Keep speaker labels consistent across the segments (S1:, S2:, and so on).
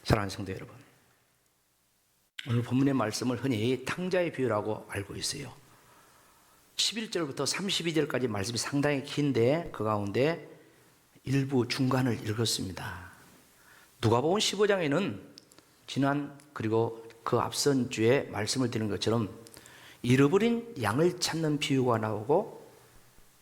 S1: 사랑하는 성도 여러분, 오늘 본문의 말씀을 흔히 탕자의 비유라고 알고 있어요. 11절부터 32절까지 말씀이 상당히 긴데 그 가운데 일부 중간을 읽었습니다. 누가복음 15장에는 지난 그리고 그 앞선 주에 말씀을 드린 것처럼 잃어버린 양을 찾는 비유가 나오고,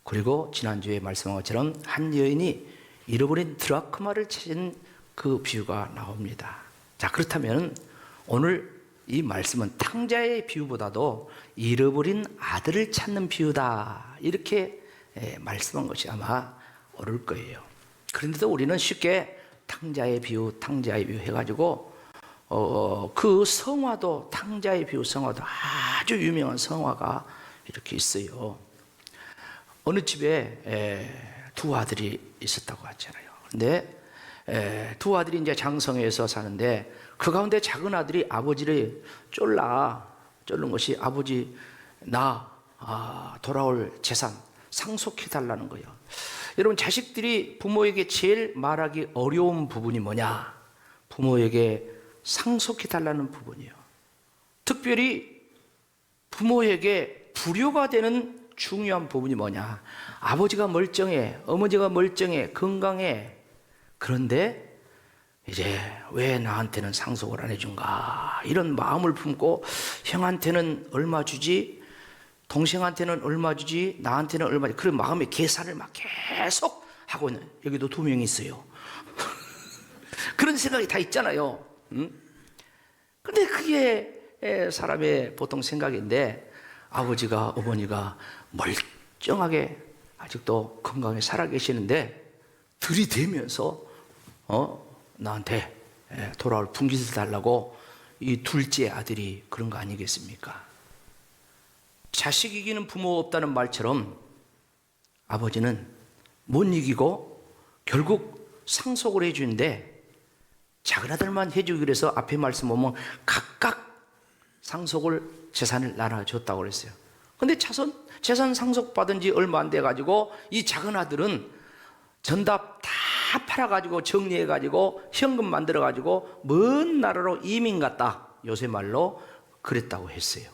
S1: 그리고 지난주에 말씀한 것처럼 한 여인이 잃어버린 드라크마를 찾은 그 비유가 나옵니다. 자, 그렇다면 오늘 이 말씀은 탕자의 비유보다도 잃어버린 아들을 찾는 비유다, 이렇게 말씀한 것이 아마 옳을 거예요. 그런데도 우리는 쉽게 탕자의 비유 해가지고 그 성화도, 탕자의 비유 성화도 아주 유명한 성화가 이렇게 있어요. 어느 집에 두 아들이 있었다고 하잖아요. 근데 두 아들이 이제 장성에서 사는데 그 가운데 작은 아들이 아버지를 쫄른 것이, 아버지 나 돌아올 재산 상속해 달라는 거예요. 여러분, 자식들이 부모에게 제일 말하기 어려운 부분이 뭐냐? 부모에게 상속해 달라는 부분이에요. 특별히 부모에게 불효가 되는 중요한 부분이 뭐냐? 아버지가 멀쩡해, 어머니가 멀쩡해, 건강해. 그런데 이제 왜 나한테는 상속을 안 해준가, 이런 마음을 품고 형한테는 얼마 주지, 동생한테는 얼마 주지, 나한테는 얼마 주지, 그런 마음의 계산을 막 계속 하고 있는, 여기도 두 명이 있어요. 그런 생각이 다 있잖아요. 근데 그게 사람의 보통 생각인데, 아버지가 어머니가 멀쩡하게 아직도 건강에 살아계시는데 들이대면서 나한테 돌아올 분깃을 달라고 이 둘째 아들이 그런 거 아니겠습니까? 자식 이기는 부모 없다는 말처럼 아버지는 못 이기고 결국 상속을 해주는데, 작은 아들만 해주기로 해서 앞에 말씀 보면 각각 상속을, 재산을 나눠줬다고 그랬어요. 근데 재산 상속받은 지 얼마 안 돼가지고 이 작은 아들은 전답 다 팔아가지고 정리해가지고 현금 만들어가지고 먼 나라로 이민 갔다, 요새 말로 그랬다고 했어요.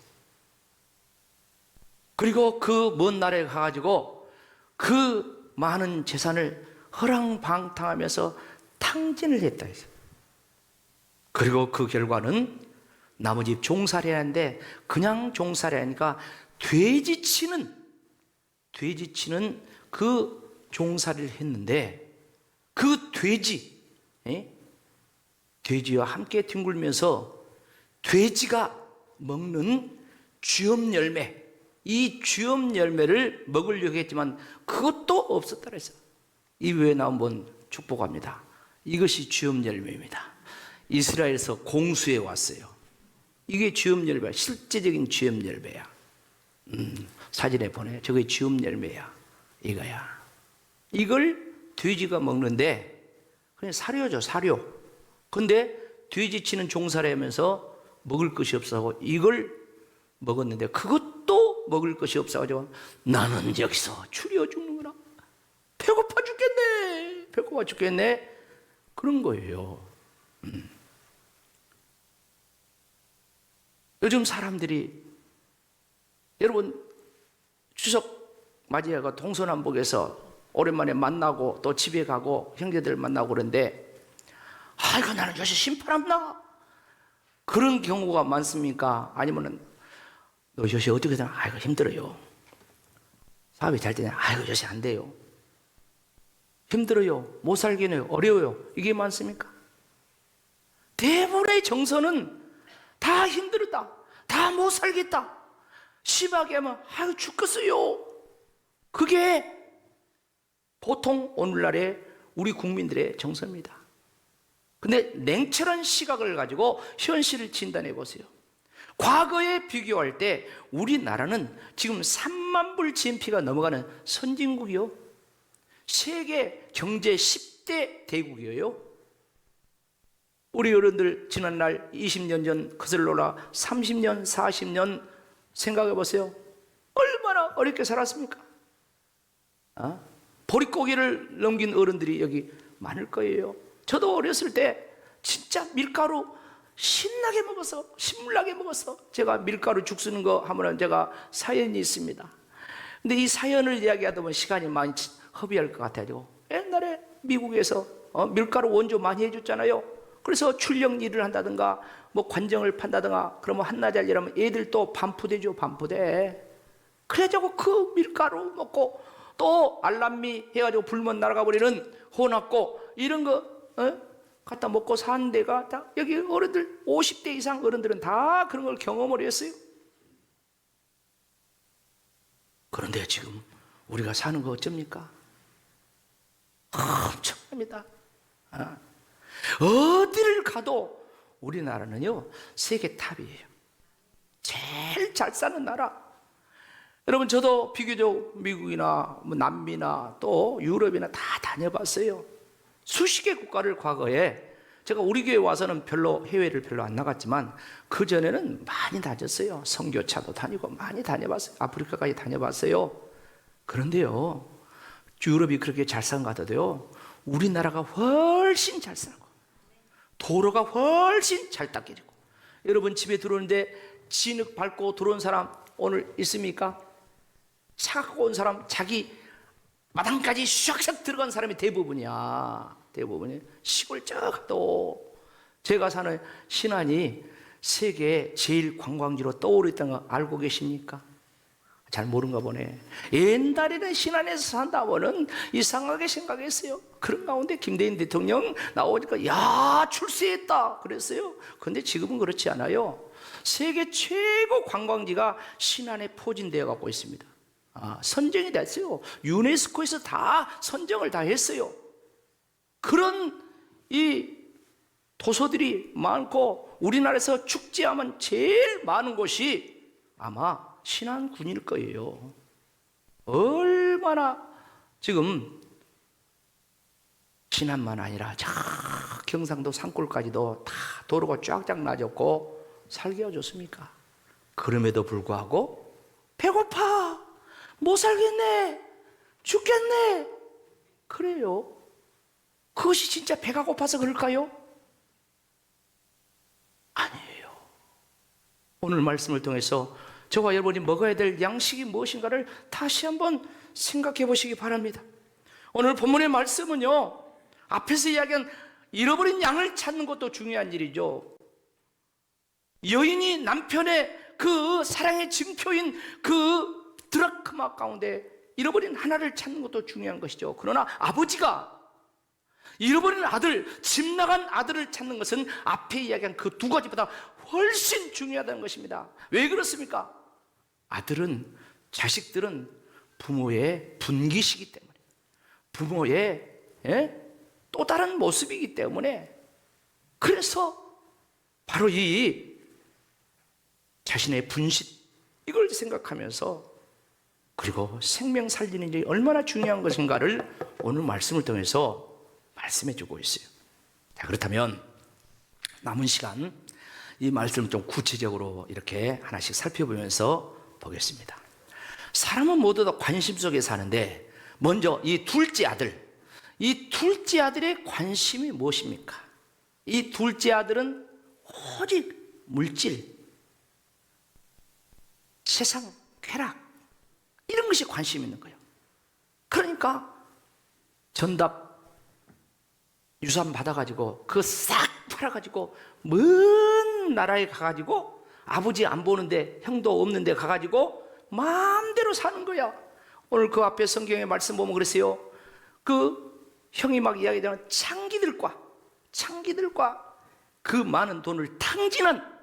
S1: 그리고 그 먼 나라에 가가지고 그 많은 재산을 허랑방탕하면서 탕진을 했다 했어요. 그리고 그 결과는 나머지 종살이 하는데, 그냥 종살이 하니까 돼지치는 그 종살이를 했는데, 그 돼지와 함께 뒹굴면서 돼지가 먹는 쥐엄 열매, 이 쥐엄 열매를 먹으려고 했지만 그것도 없었다 그랬어요. 이 외에 나온 분 축복합니다. 이것이 쥐엄 열매입니다. 이스라엘에서 공수해 왔어요. 이게 쥐엄 열매야. 실제적인 쥐엄 열매야. 사진에 보내. 저게 쥐엄 열매야. 이거야. 이걸 돼지가 먹는데 그냥 사료죠, 사료. 근데 돼지 치는 종살이 하면서 먹을 것이 없어서 이걸 먹었는데 그것도 먹을 것이 없어가지고 나는 여기서 추려 죽는구나. 배고파 죽겠네. 그런 거예요. 요즘 사람들이, 여러분, 추석 맞이해가 동서남북에서 오랜만에 만나고 또 집에 가고 형제들 만나고 그러는데, 아이고 나는 요새 심판합니다, 그런 경우가 많습니까? 아니면은 너 요새 어떻게 되나? 아이고 힘들어요. 사업이 잘 되냐? 아이고 요새 안 돼요. 힘들어요. 못 살겠네요. 어려워요. 이게 많습니까? 대부분의 정서는 다 힘들었다, 다 못 살겠다, 심하게 하면 아유 죽겠어요. 그게 보통 오늘날의 우리 국민들의 정서입니다. 근데 냉철한 시각을 가지고 현실을 진단해 보세요. 과거에 비교할 때 우리나라는 지금 3만 불 GNP가 넘어가는 선진국이요, 세계 경제 10대 대국이에요. 우리 어른들 지난날 20년 전 거슬러라 30년, 40년 생각해 보세요. 얼마나 어렵게 살았습니까? 보릿고개를 넘긴 어른들이 여기 많을 거예요. 저도 어렸을 때 진짜 밀가루 신나게 먹어서, 신물나게 먹어서 제가 밀가루 죽 쓰는 거 하면 제가 사연이 있습니다. 근데 이 사연을 이야기하다 보면 시간이 많이 허비할 것 같아가지고, 옛날에 미국에서 밀가루 원조 많이 해줬잖아요. 그래서 출력 일을 한다든가 뭐 관정을 판다든가 그러면 한나절 일하면 애들 또 반푸대죠. 반푸대. 그래가지고 그 밀가루 먹고 또 알람미 해가지고 불면 날아가 버리는 혼합고 이런 거 갖다 먹고 사는 데가 다, 여기 어른들 50대 이상 어른들은 다 그런 걸 경험을 했어요. 그런데 지금 우리가 사는 거 어쩝니까? 엄청납니다. 어디를 가도 우리나라는요 세계 탑이에요. 제일 잘 사는 나라. 여러분, 저도 비교적 미국이나 뭐 남미나 또 유럽이나 다 다녀봤어요. 수십 개 국가를 과거에, 제가 우리 교회 와서는 별로 해외를 별로 안 나갔지만 그 전에는 많이 다녔어요. 선교차도 다니고 많이 다녀봤어요. 아프리카까지 다녀봤어요. 그런데요, 유럽이 그렇게 잘 사는 것 같아도요, 우리나라가 훨씬 잘 사는 거. 도로가 훨씬 잘 닦여지고. 여러분, 집에 들어오는데 진흙 밟고 들어온 사람 오늘 있습니까? 차 갖고 온 사람, 자기 마당까지 샥샥 들어간 사람이 대부분이야. 대부분이 시골 쫙도. 제가 사는 신안이 세계 제일 관광지로 떠오르던 거 알고 계십니까? 잘 모른가 보네. 옛날에는 신안에서 산다고는 이상하게 생각했어요. 그런 가운데 김대인 대통령 나오니까 야, 출세했다 그랬어요. 그런데 지금은 그렇지 않아요. 세계 최고 관광지가 신안에 포진되어 갖고 있습니다. 선정이 됐어요. 유네스코에서 다 선정을 다 했어요. 그런 이 도서들이 많고 우리나라에서 축제하면 제일 많은 곳이 아마 신안군일 거예요. 얼마나 지금 신안만 아니라 저 경상도 산골까지도 다 도로가 쫙쫙 나졌고 살기가 좋습니까? 그럼에도 불구하고 배고파, 못 살겠네, 죽겠네, 그래요. 그것이 진짜 배가 고파서 그럴까요? 아니에요. 오늘 말씀을 통해서 저와 여러분이 먹어야 될 양식이 무엇인가를 다시 한번 생각해 보시기 바랍니다. 오늘 본문의 말씀은요, 앞에서 이야기한 잃어버린 양을 찾는 것도 중요한 일이죠. 여인이 남편의 그 사랑의 증표인 그 드라크마 가운데 잃어버린 하나를 찾는 것도 중요한 것이죠. 그러나 아버지가 잃어버린 아들, 집 나간 아들을 찾는 것은 앞에 이야기한 그 두 가지보다 훨씬 중요하다는 것입니다. 왜 그렇습니까? 아들은, 자식들은 부모의 분기시기 때문에, 부모의 또 다른 모습이기 때문에, 그래서 바로 이 자신의 분신, 이걸 생각하면서, 그리고 생명 살리는 일이 얼마나 중요한 것인가를 오늘 말씀을 통해서 말씀해 주고 있어요. 자, 그렇다면 남은 시간 이 말씀을 좀 구체적으로 이렇게 하나씩 살펴보면서 보겠습니다. 사람은 모두 다 관심 속에 사는데, 먼저 이 둘째 아들, 이 둘째 아들의 관심이 무엇입니까? 이 둘째 아들은 오직 물질, 세상, 쾌락, 이런 것이 관심 있는 거예요. 그러니까 전답 유산 받아가지고 그거 싹 팔아가지고 먼 나라에 가가지고 아버지 안 보는데, 형도 없는데 가가지고 마음대로 사는 거야. 오늘 그 앞에 성경의 말씀 보면 그랬어요. 그 형이 막 이야기하는 창기들과 그 많은 돈을 탕진한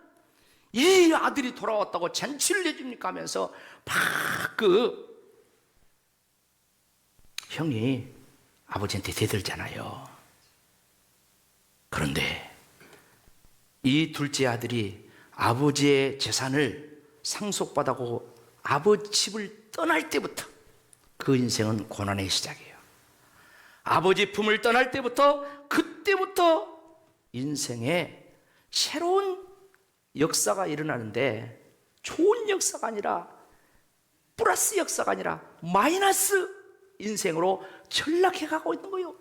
S1: 이 아들이 돌아왔다고 잔치를 해줍니까 하면서 막 그 형이 아버지한테 대들잖아요. 그런데 이 둘째 아들이 아버지의 재산을 상속받아고 아버지 집을 떠날 때부터 그 인생은 고난의 시작이에요. 아버지 품을 떠날 때부터, 그때부터 인생에 새로운 역사가 일어나는데, 좋은 역사가 아니라, 플러스 역사가 아니라 마이너스 인생으로 전락해 가고 있는 거예요.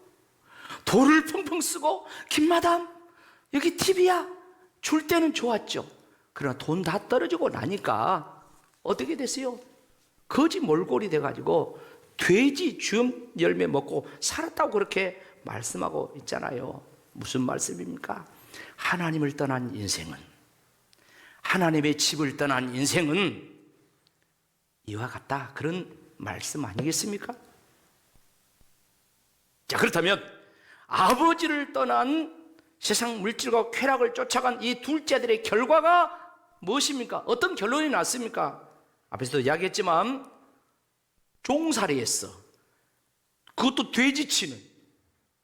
S1: 돈을 펑펑 쓰고, 김마담 여기 TV야. 줄 때는 좋았죠. 그러나 돈 다 떨어지고 나니까 어떻게 됐어요? 거지 몰골이 돼가지고 돼지 주염 열매 먹고 살았다고 그렇게 말씀하고 있잖아요. 무슨 말씀입니까? 하나님을 떠난 인생은, 하나님의 집을 떠난 인생은 이와 같다, 그런 말씀 아니겠습니까? 자, 그렇다면 아버지를 떠난 세상 물질과 쾌락을 쫓아간 이 둘째 아들의 결과가 무엇입니까? 어떤 결론이 났습니까? 앞에서도 이야기했지만 종살이했어. 그것도 돼지치는.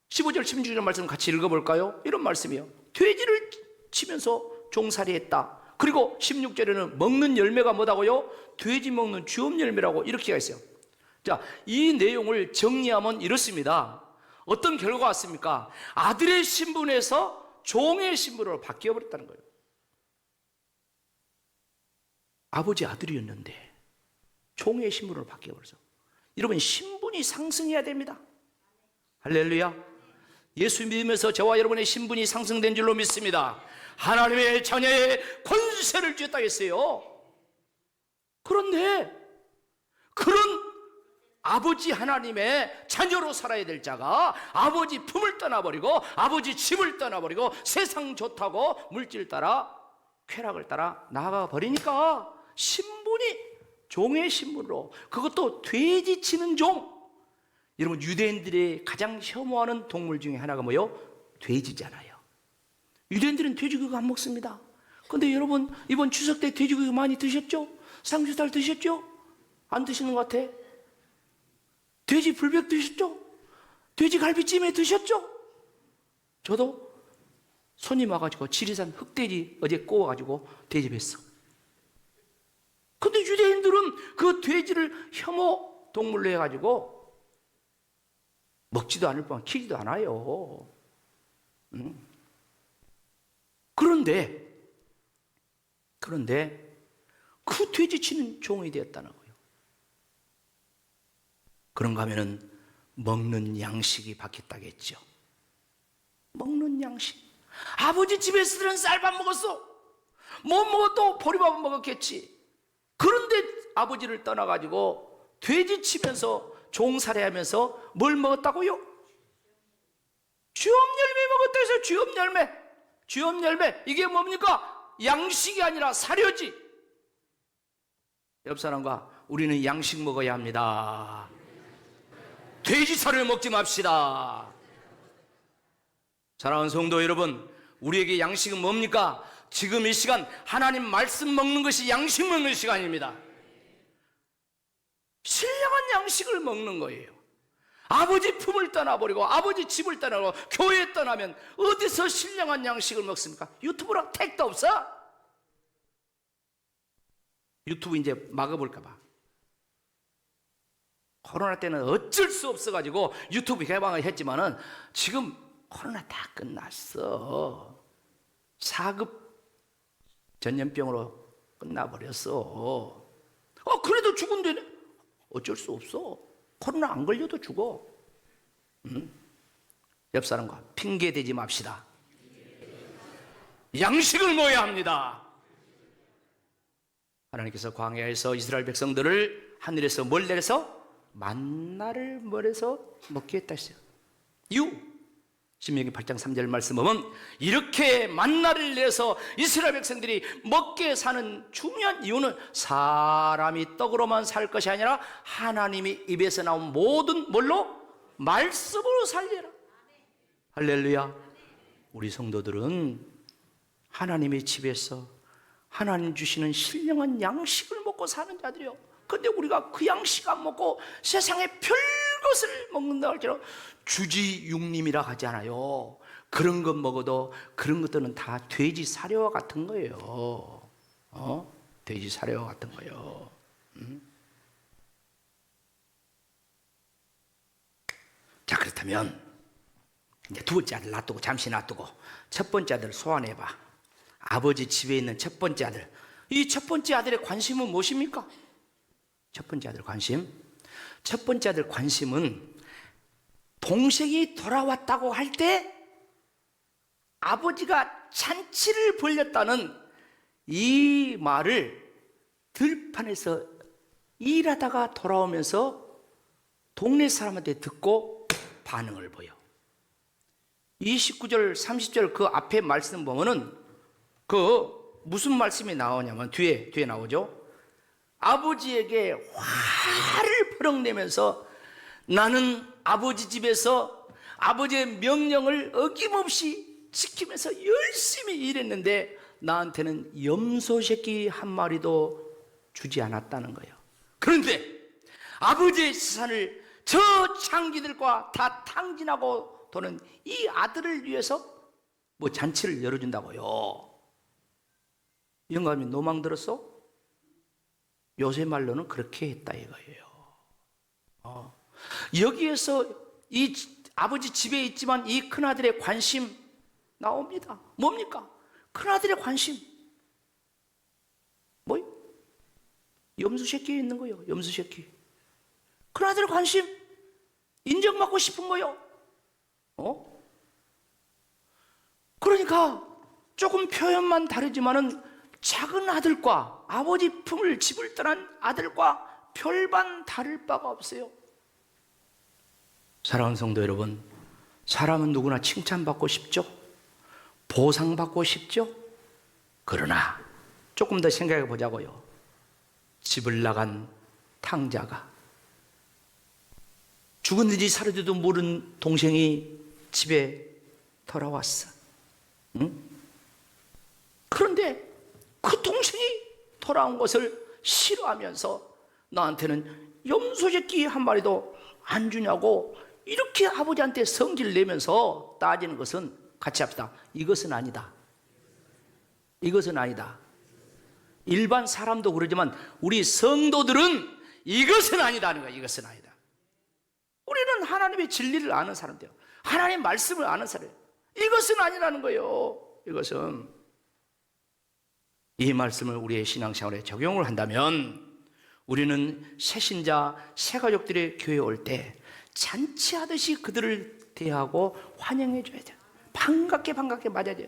S1: 15절 16절 말씀 같이 읽어볼까요? 이런 말씀이에요. 돼지를 치면서 종살이했다. 그리고 16절에는 먹는 열매가 뭐다고요? 돼지 먹는 주엄 열매라고 이렇게 있어요. 자, 이 내용을 정리하면 이렇습니다. 어떤 결과가 왔습니까? 아들의 신분에서 종의 신분으로 바뀌어버렸다는 거예요. 아버지 아들이었는데 종의 신분으로 바뀌어버렸어. 여러분, 신분이 상승해야 됩니다. 할렐루야. 예수 믿으면서 저와 여러분의 신분이 상승된 줄로 믿습니다. 하나님의 자녀의 권세를 쥐었다 했어요. 그런데 그런 아버지 하나님의 자녀로 살아야 될 자가 아버지 품을 떠나버리고 아버지 집을 떠나버리고 세상 좋다고 물질 따라 쾌락을 따라 나아가 버리니까 신분이 종의 신분으로, 그것도 돼지 치는 종. 여러분, 유대인들이 가장 혐오하는 동물 중에 하나가 뭐요? 돼지잖아요. 유대인들은 돼지고기 안 먹습니다. 그런데 여러분, 이번 추석 때 돼지고기 많이 드셨죠? 삼겹살 드셨죠? 안 드시는 것 같아. 돼지 불백 드셨죠? 돼지 갈비찜에 드셨죠? 저도 손님 와가지고 지리산 흑돼지 어제 구워가지고 돼지 뵀어. 근데 유대인들은 그 돼지를 혐오 동물로 해가지고 먹지도 않을 뿐 키지도 않아요. 그런데 그 돼지 치는 종이 되었다는 거예요. 그런가 하면은 먹는 양식이 바뀌었다겠죠. 먹는 양식. 아버지 집에서는 쌀밥 먹었어. 못 먹어도 보리밥 먹었겠지. 그런데 아버지를 떠나가지고 돼지 치면서 종살이하면서 뭘 먹었다고요? 주엄 열매 먹었다 해서 주엄 열매. 주엄 열매, 이게 뭡니까? 양식이 아니라 사료지. 옆 사람과 우리는 양식 먹어야 합니다. 돼지 사료 먹지 맙시다. 사랑하는 성도 여러분, 우리에게 양식은 뭡니까? 지금 이 시간 하나님 말씀 먹는 것이 양식 먹는 시간입니다. 신령한 양식을 먹는 거예요. 아버지 품을 떠나버리고 아버지 집을 떠나고 교회 떠나면 어디서 신령한 양식을 먹습니까? 유튜브랑 택도 없어. 유튜브 이제 막아볼까 봐. 코로나 때는 어쩔 수 없어가지고 유튜브 개방을 했지만은 지금 코로나 다 끝났어. 4급 전염병으로 끝나버렸어. 그래도 죽은데 어쩔 수 없어. 코로나 안 걸려도 죽어. 옆 사람과 핑계 대지 맙시다. 양식을 먹어야 합니다. 하나님께서 광야에서 이스라엘 백성들을 하늘에서 뭘 내려서 만나를 멀에서 먹게 했다 했어요. 신명기 8장 3절 말씀 보면 이렇게 만나를 내서 이스라엘 백성들이 먹게 사는 중요한 이유는 사람이 떡으로만 살 것이 아니라 하나님이 입에서 나온 모든 뭘로? 말씀으로 살리라. 할렐루야. 우리 성도들은 하나님의 집에서 하나님 주시는 신령한 양식을 먹고 사는 자들이요. 근데 우리가 그 양식 안 먹고 세상의 별것을 먹는다 할지라도 주지육림이라 하잖아요. 그런 것 먹어도 그런 것들은 다 돼지 사료와 같은 거예요. 돼지 사료와 같은 거예요. 자, 그렇다면 이제 두 번째 아들 놔두고 잠시 놔두고 첫 번째 아들 소환해봐. 아버지 집에 있는 첫 번째 아들. 이 첫 번째 아들의 관심은 무엇입니까? 첫 번째 아들 관심. 첫 번째 아들 관심은 동생이 돌아왔다고 할 때 아버지가 잔치를 벌였다는 이 말을 들판에서 일하다가 돌아오면서 동네 사람한테 듣고 반응을 보여. 29절, 30절 그 앞에 말씀 보면은 그 무슨 말씀이 나오냐면 뒤에 나오죠. 아버지에게 화를 버럭내면서 나는 아버지 집에서 아버지의 명령을 어김없이 지키면서 열심히 일했는데 나한테는 염소 새끼 한 마리도 주지 않았다는 거예요. 그런데 아버지의 재산을 저 창기들과 다 탕진하고 도는 이 아들을 위해서 뭐 잔치를 열어준다고요. 영감이 노망 들었어? 요새 말로는 그렇게 했다 이거예요. 여기에서 이 아버지 집에 있지만 이 큰아들의 관심 나옵니다. 뭡니까? 큰아들의 관심 뭐요? 염소 새끼에 있는 거예요. 염소 새끼. 큰아들의 관심 인정받고 싶은 거예요. 그러니까 조금 표현만 다르지만은 작은 아들과 아버지 품을 집을 떠난 아들과 별반 다를 바가 없어요. 사랑하는 성도 여러분, 사람은 누구나 칭찬받고 싶죠? 보상받고 싶죠? 그러나 조금 더 생각해 보자고요. 집을 나간 탕자가 죽었는지 살았는지도 모르는 동생이 집에 돌아왔어. 응? 그런데 그 동생이 돌아온 것을 싫어하면서 나한테는 염소 새끼 한 마리도 안 주냐고 이렇게 아버지한테 성질 내면서 따지는 것은 같이 합시다. 이것은 아니다. 이것은 아니다. 일반 사람도 그러지만 우리 성도들은 이것은 아니다는 거야. 이것은 아니다. 우리는 하나님의 진리를 아는 사람들이에요. 하나님의 말씀을 아는 사람이에요. 이것은 아니라는 거예요. 이것은 이 말씀을 우리의 신앙생활에 적용을 한다면 우리는 새신자, 새가족들의 교회에 올 때 잔치하듯이 그들을 대하고 환영해 줘야 돼요. 반갑게 맞아줘요.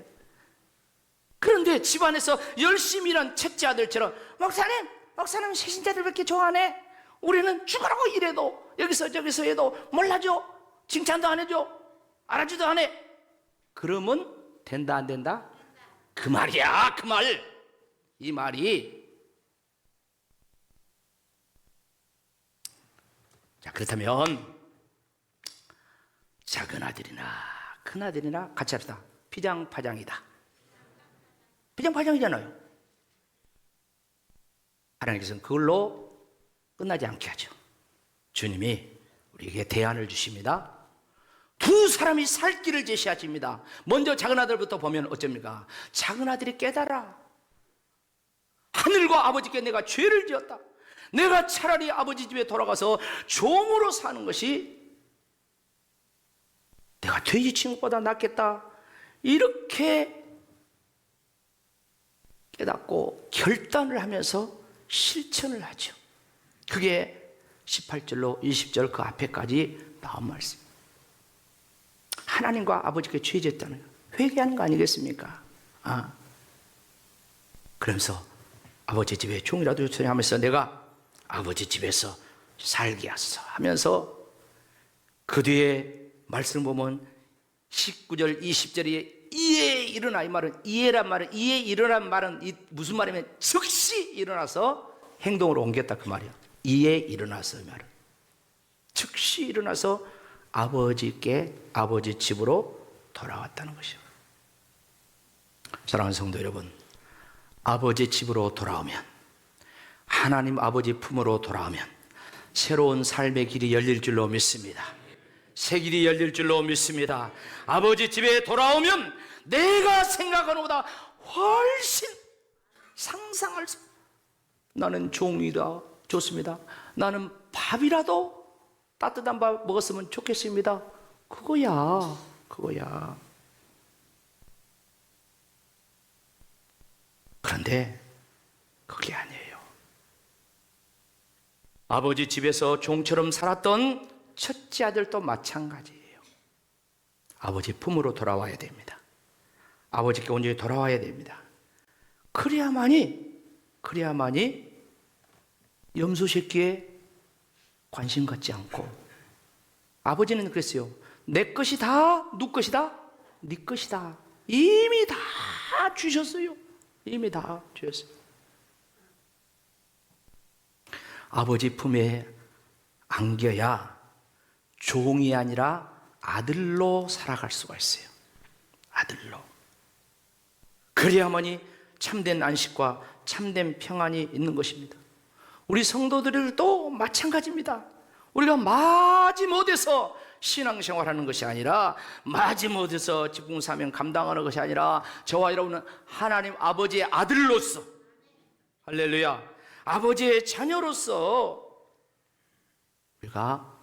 S1: 그런데 집안에서 열심히 일한 첫째 아들처럼 목사님 새신자들밖에 좋아하네. 우리는 죽으라고 일해도 여기서 저기서 해도 몰라줘. 칭찬도 안 해줘. 알아주도 안 해. 그러면 된다 안 된다? 그 말이야, 그 말. 이 말이. 자, 그렇다면 작은 아들이나 큰 아들이나 같이 합시다. 피장파장이다. 피장파장이잖아요. 하나님께서는 그걸로 끝나지 않게 하죠. 주님이 우리에게 대안을 주십니다. 두 사람이 살 길을 제시하십니다. 먼저 작은 아들부터 보면 어쩝니까? 작은 아들이 깨달아. 하늘과 아버지께 내가 죄를 지었다. 내가 차라리 아버지 집에 돌아가서 종으로 사는 것이 내가 돼지친 것보다 낫겠다. 이렇게 깨닫고 결단을 하면서 실천을 하죠. 그게 18절로 20절 그 앞에까지 나온 말씀입니다. 하나님과 아버지께 죄 지었다는 거 회개하는 거 아니겠습니까? 그러면서 아버지 집에 종이라도 주소니 하면서 내가 아버지 집에서 살게 하소서 하면서 그 뒤에 말씀 보면 19절 20절에 이에 일어나, 이 말은 이에란 말은 이에 일어난 말은 무슨 말이냐면 즉시 일어나서 행동으로 옮겼다 그 말이야. 이에 일어나서 이 말은 즉시 일어나서 아버지께 아버지 집으로 돌아왔다는 것이요. 사랑하는 성도 여러분, 아버지 집으로 돌아오면, 하나님 아버지 품으로 돌아오면 새로운 삶의 길이 열릴 줄로 믿습니다. 새 길이 열릴 줄로 믿습니다. 아버지 집에 돌아오면 내가 생각하는 것보다 훨씬 상상할 수, 나는 종이다 좋습니다. 나는 밥이라도 따뜻한 밥 먹었으면 좋겠습니다. 그거야. 그런데 그게 아니에요. 아버지 집에서 종처럼 살았던 첫째 아들도 마찬가지예요. 아버지 품으로 돌아와야 됩니다. 아버지께 온전히 돌아와야 됩니다. 그래야만이 염소 새끼에 관심 갖지 않고, 아버지는 그랬어요. 내 것이다, 누 것이다? 네 것이다. 이미 다 주셨어요. 이미 다 주셨어요. 아버지 품에 안겨야 종이 아니라 아들로 살아갈 수가 있어요. 아들로. 그래야만이 참된 안식과 참된 평안이 있는 것입니다. 우리 성도들도 마찬가지입니다. 우리가 마지못해서 신앙생활하는 것이 아니라, 마지못해서 직분사명 감당하는 것이 아니라, 저와 여러분은 하나님 아버지의 아들로서, 할렐루야, 아버지의 자녀로서 우리가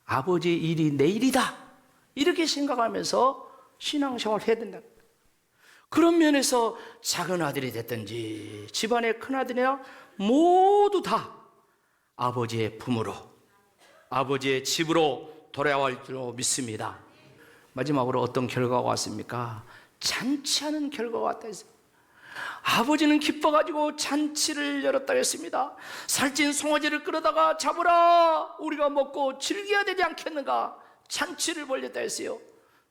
S1: 아버지의 일이 내 일이다, 이렇게 생각하면서 신앙생활을 해야 된다. 그런 면에서 작은 아들이 됐든지 집안의 큰 아들이나 모두 다 아버지의 품으로, 아버지의 집으로 돌아갈 줄 믿습니다. 마지막으로 어떤 결과가 왔습니까? 잔치하는 결과가 왔다 했어요. 아버지는 기뻐가지고 잔치를 열었다 했습니다. 살찐 송아지를 끌어다가 잡으라, 우리가 먹고 즐겨야 되지 않겠는가? 잔치를 벌였다 했어요.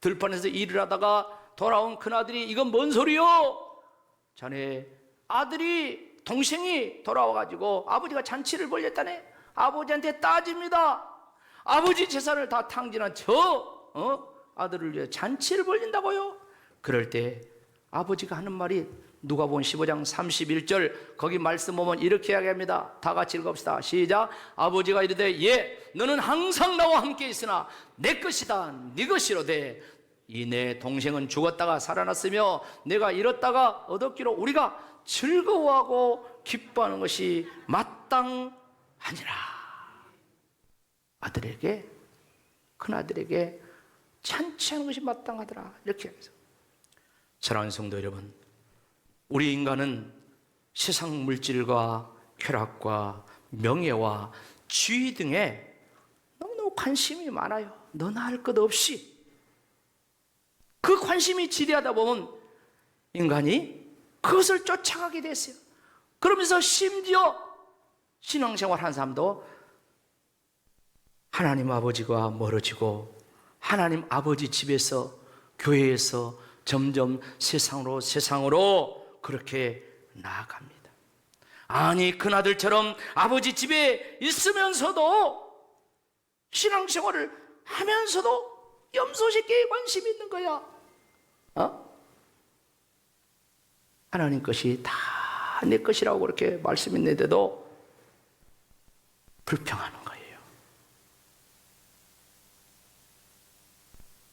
S1: 들판에서 일을 하다가 돌아온 큰아들이, 이건 뭔 소리요? 자네 아들이, 동생이 돌아와가지고 아버지가 잔치를 벌였다네. 아버지한테 따집니다. 아버지 재산을 다 탕진한 아들을 위해 잔치를 벌린다고요? 그럴 때 아버지가 하는 말이 누가복음 15장 31절, 거기 말씀 보면 이렇게 이야기합니다. 다 같이 읽읍시다. 시작. 아버지가 이르되 예, 너는 항상 나와 함께 있으나 내 것이다, 네 것이로되 이 내 동생은 죽었다가 살아났으며 내가 잃었다가 얻었기로 우리가 즐거워하고 기뻐하는 것이 마땅하니라. 아들에게, 큰아들에게 잔치하는 것이 마땅하더라, 이렇게 해서. 사랑하는 성도 여러분, 우리 인간은 세상 물질과 쾌락과 명예와 지위 등에 너무너무 관심이 많아요. 너나 할 것 없이. 그 관심이 지대하다 보면 인간이 그것을 쫓아가게 됐어요. 그러면서 심지어 신앙생활 한 사람도 하나님 아버지가 멀어지고, 하나님 아버지 집에서, 교회에서 점점 세상으로 그렇게 나아갑니다. 아니, 큰아들처럼 아버지 집에 있으면서도, 신앙생활을 하면서도 염소 새끼에 관심이 있는 거야. 하나님 것이 다 내 것이라고 그렇게 말씀했는데도 불평하는 거예요.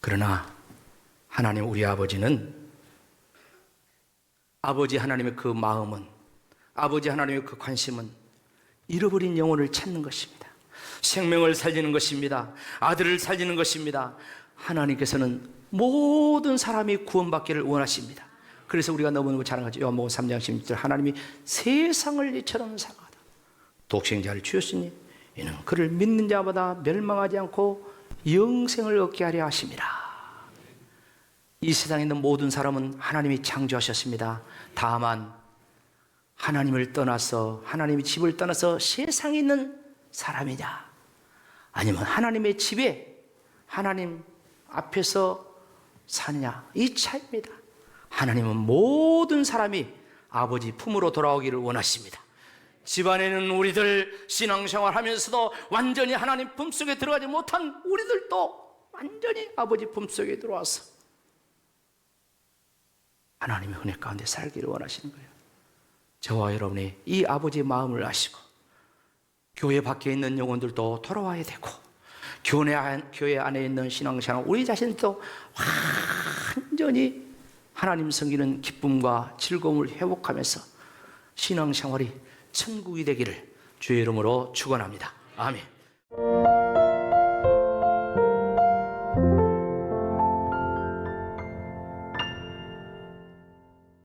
S1: 그러나 하나님, 우리 아버지는, 아버지 하나님의 그 마음은, 아버지 하나님의 그 관심은 잃어버린 영혼을 찾는 것입니다. 생명을 살리는 것입니다. 아들을 살리는 것입니다. 하나님께서는 모든 사람이 구원받기를 원하십니다. 그래서 우리가 너무너무 잘 알죠. 요한복음 3장 16절, 하나님이 세상을 이처럼 사랑하다 독생자를 주셨으니 이는 그를 믿는 자마다 멸망하지 않고 영생을 얻게 하려 하심이라. 이 세상에 있는 모든 사람은 하나님이 창조하셨습니다. 다만 하나님을 떠나서, 하나님의 집을 떠나서 세상에 있는 사람이냐, 아니면 하나님의 집에 하나님 앞에서 사느냐, 이 차이입니다. 하나님은 모든 사람이 아버지 품으로 돌아오기를 원하십니다. 집안에는 우리들 신앙생활 하면서도 완전히 하나님 품속에 들어가지 못한 우리들도 완전히 아버지 품속에 들어와서 하나님의 은혜 가운데 살기를 원하시는 거예요. 저와 여러분이 이 아버지의 마음을 아시고 교회 밖에 있는 영혼들도 돌아와야 되고, 교회 안에 있는 신앙생활 우리 자신도 완전히 하나님 섬기는 기쁨과 즐거움을 회복하면서 신앙생활이 천국이 되기를 주의 이름으로 축원합니다. 아멘.